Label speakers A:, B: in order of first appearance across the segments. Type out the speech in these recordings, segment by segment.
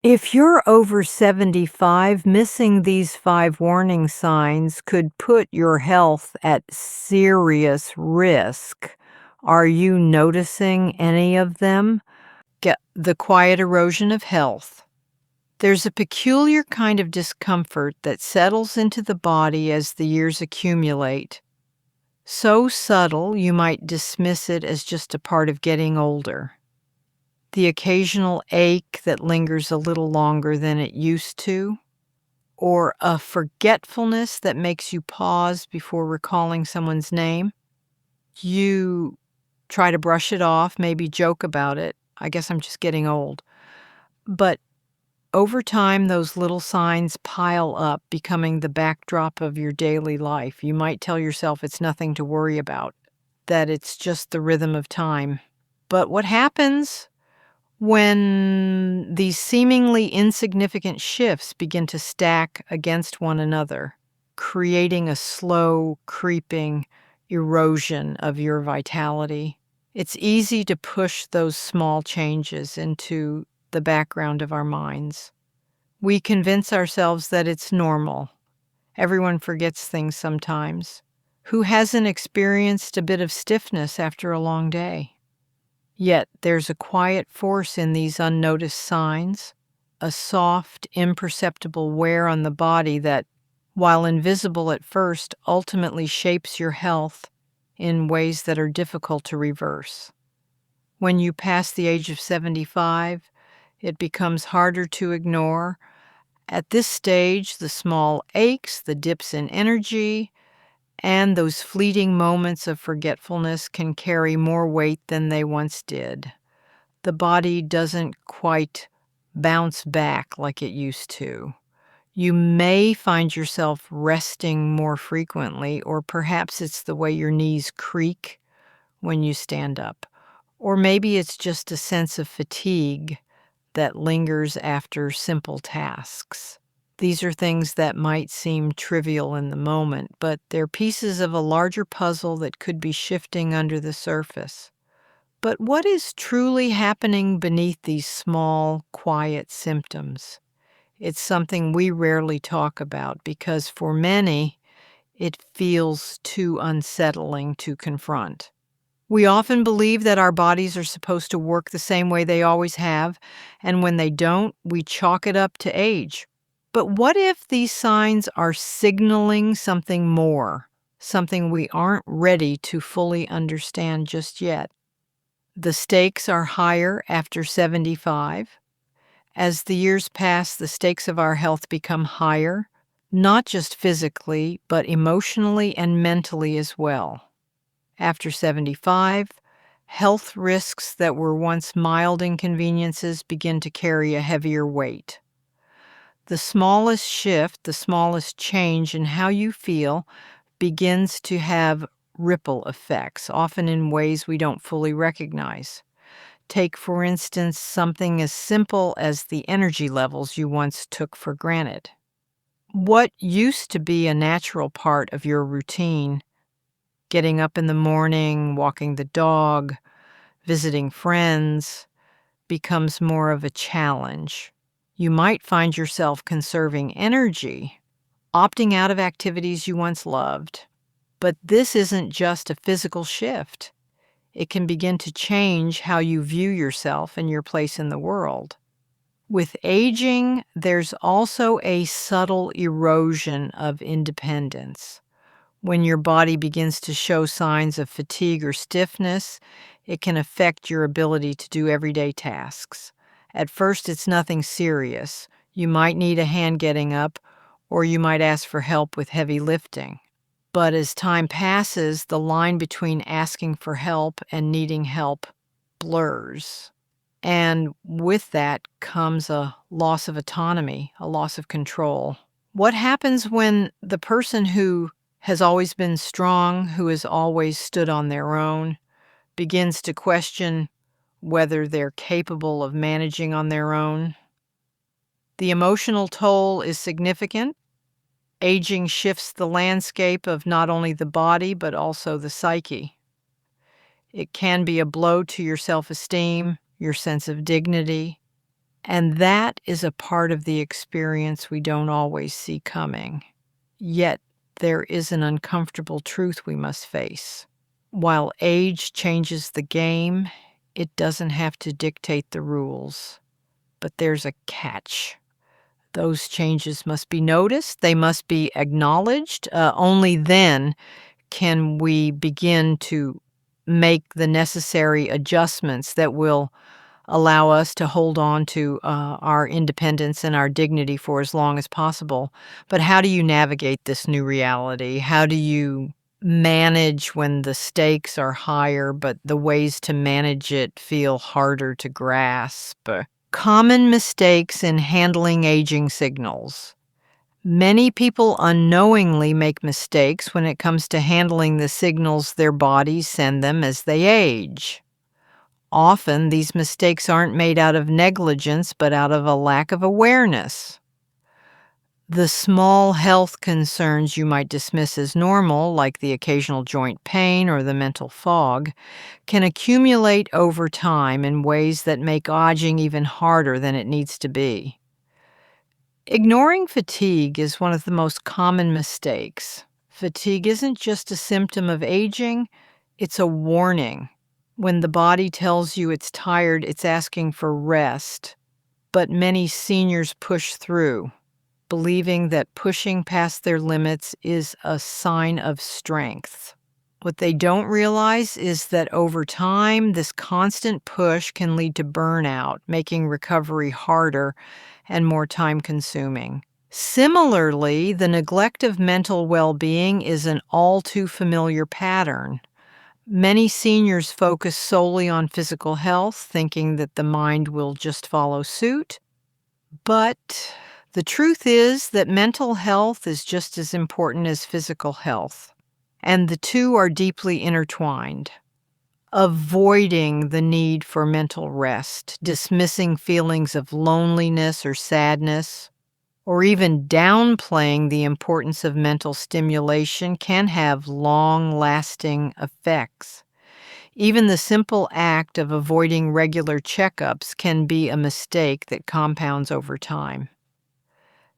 A: If you're over 75, missing these 5 warning signs could put your health at serious risk. Are you noticing any of them? Get the quiet erosion of health. There's a peculiar kind of discomfort that settles into the body as the years accumulate. So subtle you might dismiss it as just a part of getting older. The occasional ache that lingers a little longer than it used to, or a forgetfulness that makes you pause before recalling someone's name. You try to brush it off, maybe joke about it. I guess I'm just getting old. But over time, those little signs pile up, becoming the backdrop of your daily life. You might tell yourself it's nothing to worry about, that it's just the rhythm of time. But what happens when these seemingly insignificant shifts begin to stack against one another, creating a slow, creeping erosion of your vitality? It's easy to push those small changes into the background of our minds. We convince ourselves that it's normal. Everyone forgets things sometimes. Who hasn't experienced a bit of stiffness after a long day? Yet there's a quiet force in these unnoticed signs, a soft, imperceptible wear on the body that, while invisible at first, ultimately shapes your health in ways that are difficult to reverse. When you pass the age of 75, it becomes harder to ignore. At this stage, the small aches, the dips in energy, and those fleeting moments of forgetfulness can carry more weight than they once did. The body doesn't quite bounce back like it used to. You may find yourself resting more frequently, or perhaps it's the way your knees creak when you stand up. Or maybe it's just a sense of fatigue that lingers after simple tasks. These are things that might seem trivial in the moment, but they're pieces of a larger puzzle that could be shifting under the surface. But what is truly happening beneath these small, quiet symptoms? It's something we rarely talk about because for many, it feels too unsettling to confront. We often believe that our bodies are supposed to work the same way they always have, and when they don't, we chalk it up to age. But what if these signs are signaling something more, something we aren't ready to fully understand just yet? The stakes are higher after 75. As the years pass, the stakes of our health become higher, not just physically, but emotionally and mentally as well. After 75, health risks that were once mild inconveniences begin to carry a heavier weight. The smallest shift, the smallest change in how you feel begins to have ripple effects, often in ways we don't fully recognize. Take, for instance, something as simple as the energy levels you once took for granted. What used to be a natural part of your routine, getting up in the morning, walking the dog, visiting friends, becomes more of a challenge. You might find yourself conserving energy, opting out of activities you once loved. But this isn't just a physical shift. It can begin to change how you view yourself and your place in the world. With aging, there's also a subtle erosion of independence. When your body begins to show signs of fatigue or stiffness, it can affect your ability to do everyday tasks. At first, it's nothing serious. You might need a hand getting up, or you might ask for help with heavy lifting. But as time passes, the line between asking for help and needing help blurs. And with that comes a loss of autonomy, a loss of control. What happens when the person who has always been strong, who has always stood on their own, begins to question whether they're capable of managing on their own? The emotional toll is significant. Aging shifts the landscape of not only the body, but also the psyche. It can be a blow to your self-esteem, your sense of dignity, And that is a part of the experience we don't always see coming. Yet there is an uncomfortable truth we must face. While age changes the game, it doesn't have to dictate the rules. But there's a catch. Those changes must be noticed, they must be acknowledged. Only then can we begin to make the necessary adjustments that will allow us to hold on to our independence and our dignity for as long as possible. But how do you navigate this new reality? How do you manage when the stakes are higher, but the ways to manage it feel harder to grasp? Common mistakes in handling aging signals. Many people unknowingly make mistakes when it comes to handling the signals their bodies send them as they age. Often, these mistakes aren't made out of negligence, but out of a lack of awareness. The small health concerns you might dismiss as normal, like the occasional joint pain or the mental fog, can accumulate over time in ways that make aging even harder than it needs to be. Ignoring fatigue is one of the most common mistakes. Fatigue isn't just a symptom of aging, it's a warning. When the body tells you it's tired, it's asking for rest. But many seniors push through, believing that pushing past their limits is a sign of strength. What they don't realize is that over time, this constant push can lead to burnout, making recovery harder and more time-consuming. Similarly, the neglect of mental well-being is an all too familiar pattern. Many seniors focus solely on physical health, thinking that the mind will just follow suit. But the truth is that mental health is just as important as physical health, and the two are deeply intertwined. Avoiding the need for mental rest, dismissing feelings of loneliness or sadness, or even downplaying the importance of mental stimulation can have long-lasting effects. Even the simple act of avoiding regular checkups can be a mistake that compounds over time.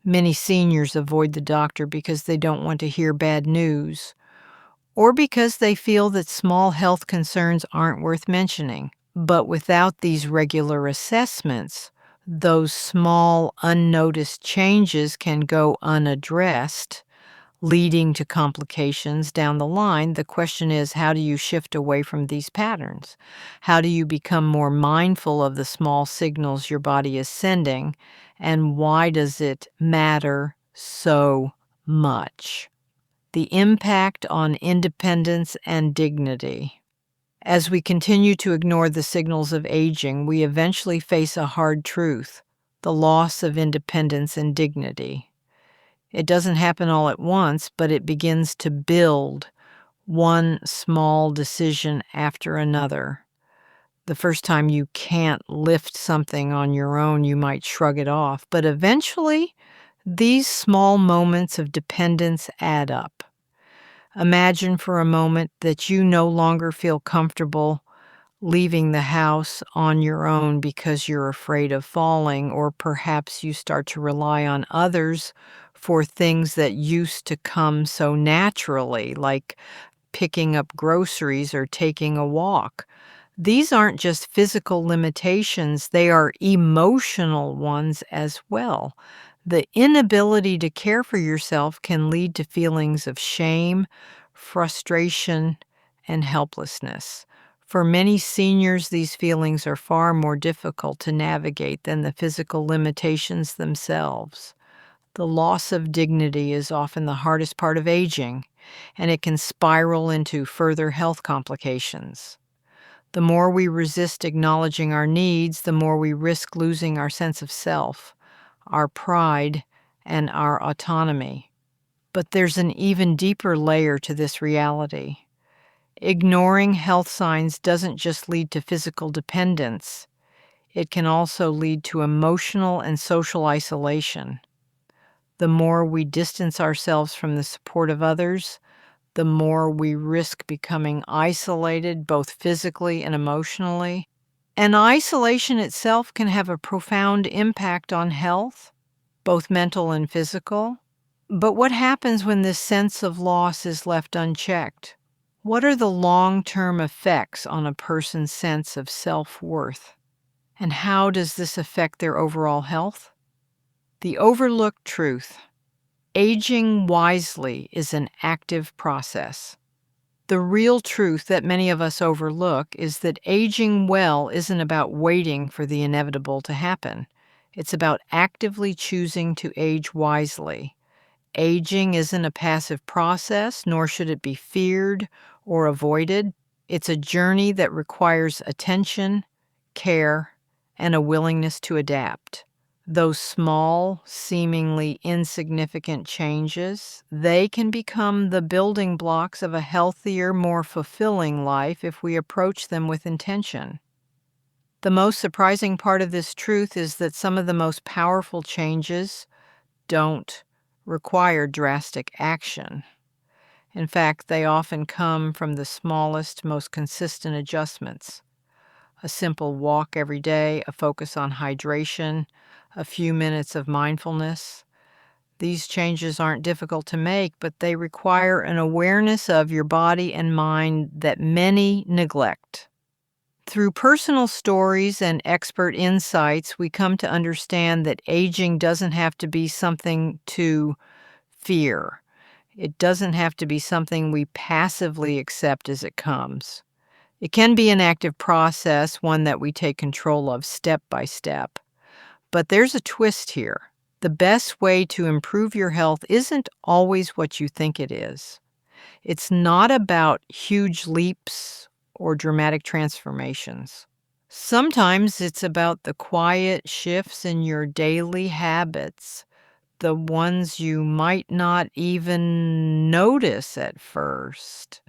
A: Many seniors avoid the doctor because they don't want to hear bad news, or because they feel that small health concerns aren't worth mentioning. But without these regular assessments, those small, unnoticed changes can go unaddressed, leading to complications down the line. The question is, how do you shift away from these patterns? How do you become more mindful of the small signals your body is sending? And why does it matter so much? The impact on independence and dignity. As we continue to ignore the signals of aging, we eventually face a hard truth: the loss of independence and dignity. It doesn't happen all at once, but it begins to build, one small decision after another. The first time you can't lift something on your own, you might shrug it off, but eventually, these small moments of dependence add up. Imagine for a moment that you no longer feel comfortable leaving the house on your own because you're afraid of falling, or perhaps you start to rely on others for things that used to come so naturally, like picking up groceries or taking a walk. These aren't just physical limitations, they are emotional ones as well. The inability to care for yourself can lead to feelings of shame, frustration, and helplessness. For many seniors, these feelings are far more difficult to navigate than the physical limitations themselves. The loss of dignity is often the hardest part of aging, and it can spiral into further health complications. The more we resist acknowledging our needs, the more we risk losing our sense of self, our pride, and our autonomy. But there's an even deeper layer to this reality. Ignoring health signs doesn't just lead to physical dependence. It can also lead to emotional and social isolation. The more we distance ourselves from the support of others, the more we risk becoming isolated both physically and emotionally. And isolation itself can have a profound impact on health, both mental and physical. But what happens when this sense of loss is left unchecked? What are the long-term effects on a person's sense of self-worth? And how does this affect their overall health? The overlooked truth: aging wisely is an active process. The real truth that many of us overlook is that aging well isn't about waiting for the inevitable to happen. It's about actively choosing to age wisely. Aging isn't a passive process, nor should it be feared or avoided. It's a journey that requires attention, care, and a willingness to adapt. Those small, seemingly insignificant changes, they can become the building blocks of a healthier, more fulfilling life if we approach them with intention. The most surprising part of this truth is that some of the most powerful changes don't require drastic action. In fact, they often come from the smallest, most consistent adjustments. A simple walk every day, a focus on hydration, a few minutes of mindfulness. These changes aren't difficult to make, but they require an awareness of your body and mind that many neglect. Through personal stories and expert insights, we come to understand that aging doesn't have to be something to fear. It doesn't have to be something we passively accept as it comes. It can be an active process, one that we take control of step by step. But there's a twist here. The best way to improve your health isn't always what you think it is. It's not about huge leaps or dramatic transformations. Sometimes it's about the quiet shifts in your daily habits, the ones you might not even notice at first.